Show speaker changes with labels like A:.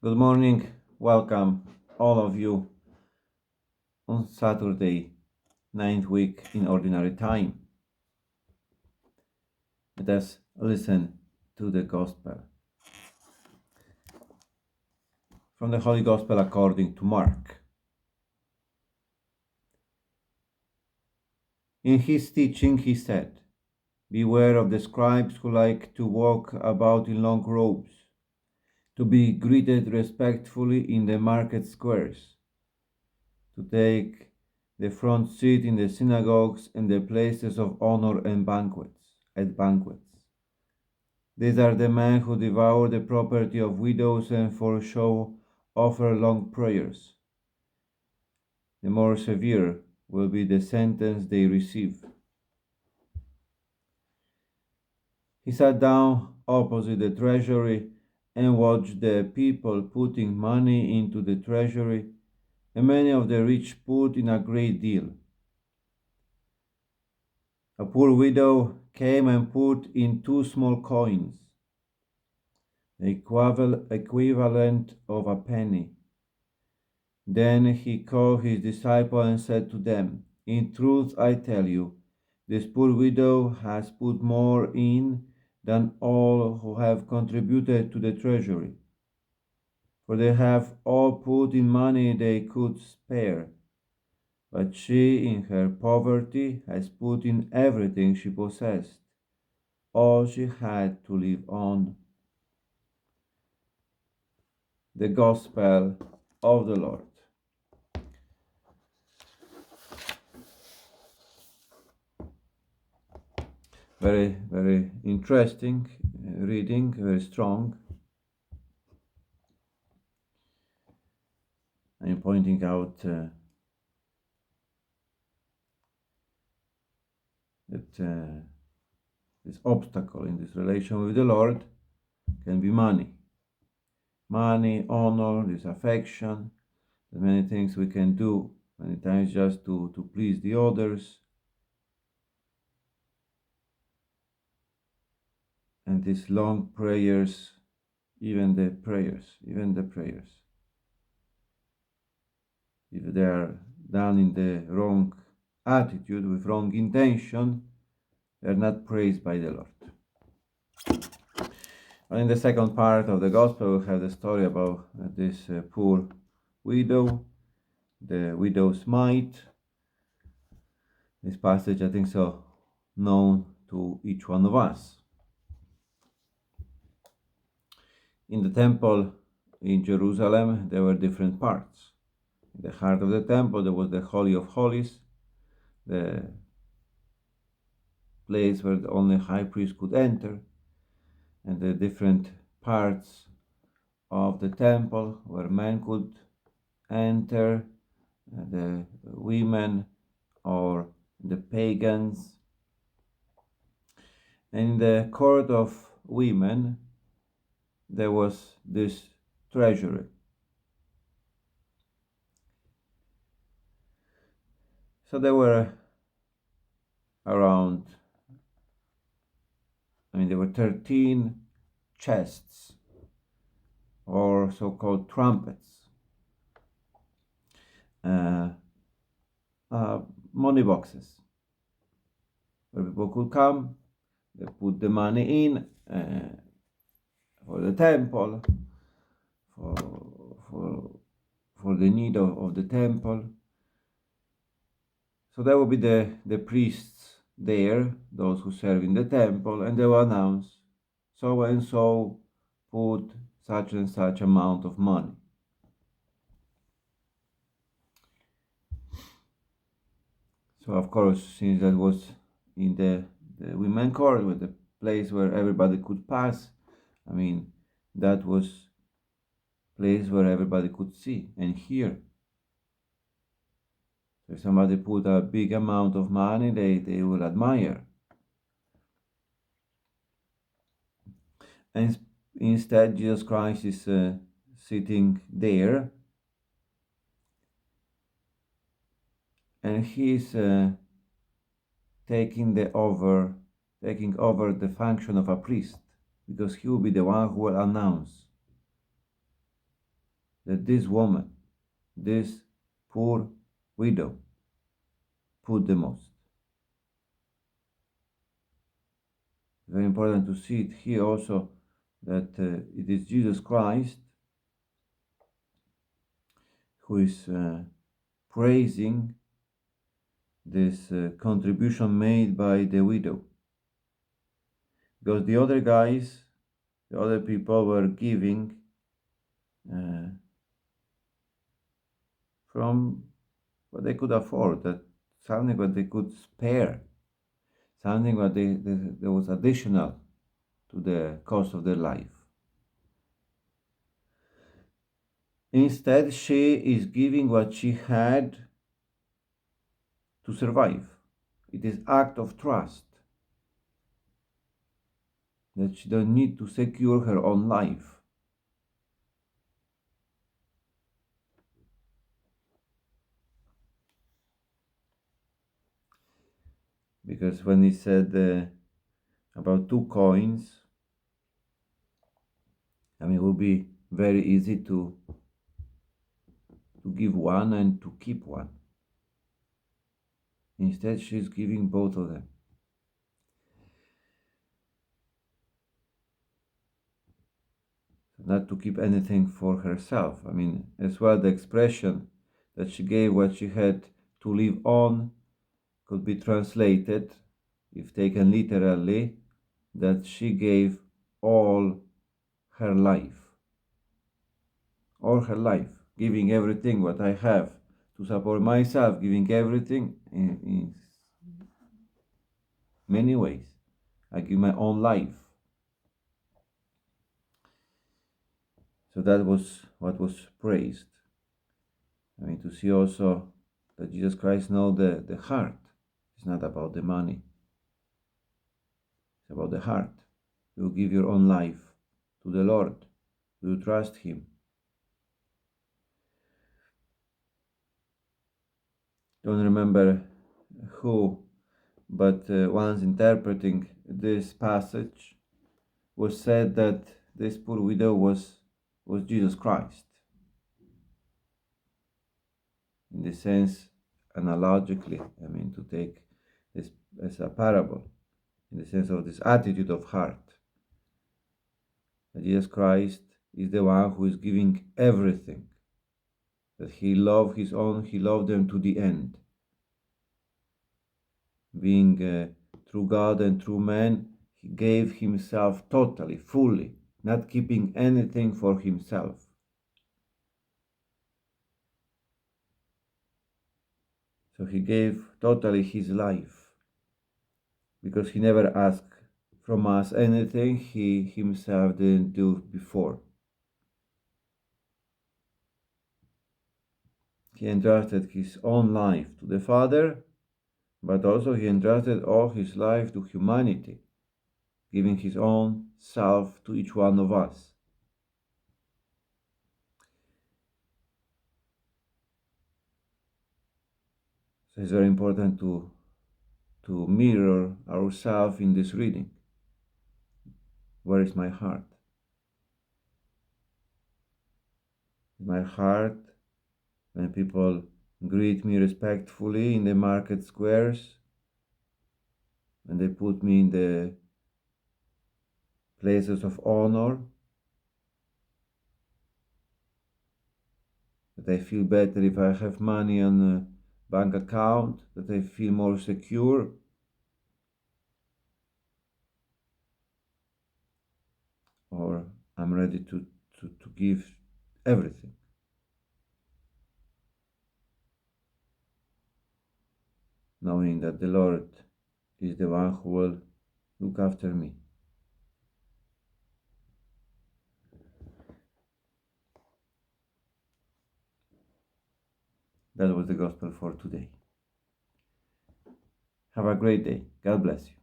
A: Good morning, welcome all of you on Saturday, ninth week in Ordinary Time. Let us listen to the Gospel. From the Holy Gospel according to Mark. In his teaching he said, "Beware of the scribes who like to walk about in long robes, to be greeted respectfully in the market squares, to take the front seat in the synagogues and the places of honor and banquets. These are the men who devour the property of widows and for show offer long prayers. The more severe will be the sentence they receive." He sat down opposite the treasury and watched the people putting money into the treasury, and many of the rich put in a great deal. A poor widow came and put in 2 small coins, the equivalent of a penny. Then he called his disciples and said to them, "In truth I tell you, this poor widow has put more in than all who have contributed to the treasury. For they have all put in money they could spare, but she in her poverty has put in everything she possessed, all she had to live on." The Gospel of the Lord. Very, very interesting reading, very strong. I'm pointing out that this obstacle in this relation with the Lord can be money. Money, honor, this affection, the many things we can do many times just to please the others. And these long prayers, even the prayers, if they are done in the wrong attitude, with wrong intention, they are not praised by the Lord. And in the second part of the Gospel, we have the story about this poor widow, the widow's mite. This passage, I think so, known to each one of us. In the temple in Jerusalem, there were different parts. In the heart of the temple, there was the Holy of Holies, the place where the only high priest could enter, and the different parts of the temple where men could enter, the women or the pagans. And in the court of women, there was this treasury. So there were there were 13 chests, or so-called trumpets, money boxes, where people could come, they put the money in for the temple, for the need of the temple. So there will be the priests there, those who serve in the temple, and they will announce, so and so put such and such amount of money. So of course, since that was in the women court, with the place where everybody could pass, that was place where everybody could see and hear. So if somebody put a big amount of money, they will admire. And instead, Jesus Christ is sitting there, and he's taking over the function of a priest, because he will be the one who will announce. that this woman, this poor widow, put the most. Very important to see it here also that it is Jesus Christ who is praising this contribution made by the widow. Because the other guys, the other people were giving from what they could afford, that something what they could spare, something what there was additional to the cost of their life. Instead, she is giving what she had to survive. It is act of trust that she don't need to secure her own life. Because when he said about 2 coins, I mean, it would be very easy to give one and to keep one. Instead, she's giving both of them. Not to keep anything for herself. I mean, as well, the expression that she gave what she had to live on could be translated, if taken literally, that she gave all her life. All her life, giving everything what I have to support myself, giving everything in many ways. I give my own life. So that was what was praised. I mean, to see also that Jesus Christ knows the heart. It's not about the money. It's about the heart. You give your own life to the Lord. You trust Him. Don't remember who, but once interpreting this passage was said that this poor widow was Jesus Christ. In the sense, analogically, I mean, to take this as a parable, in the sense of this attitude of heart. That Jesus Christ is the one who is giving everything. That He loved His own, He loved them to the end. Being true God and true man, He gave Himself totally, fully, not keeping anything for Himself. So He gave totally His life, because He never asked from us anything He Himself didn't do before. He entrusted His own life to the Father, but also He entrusted all His life to humanity, giving His own self to each one of us. So it's very important to mirror ourselves in this reading. Where is my heart? My heart, when people greet me respectfully in the market squares, when they put me in the places of honor, that I feel better if I have money on a bank account, that I feel more secure. Or I'm ready to give everything. Knowing that the Lord is the one who will look after me. That was the gospel for today. Have a great day. God bless you.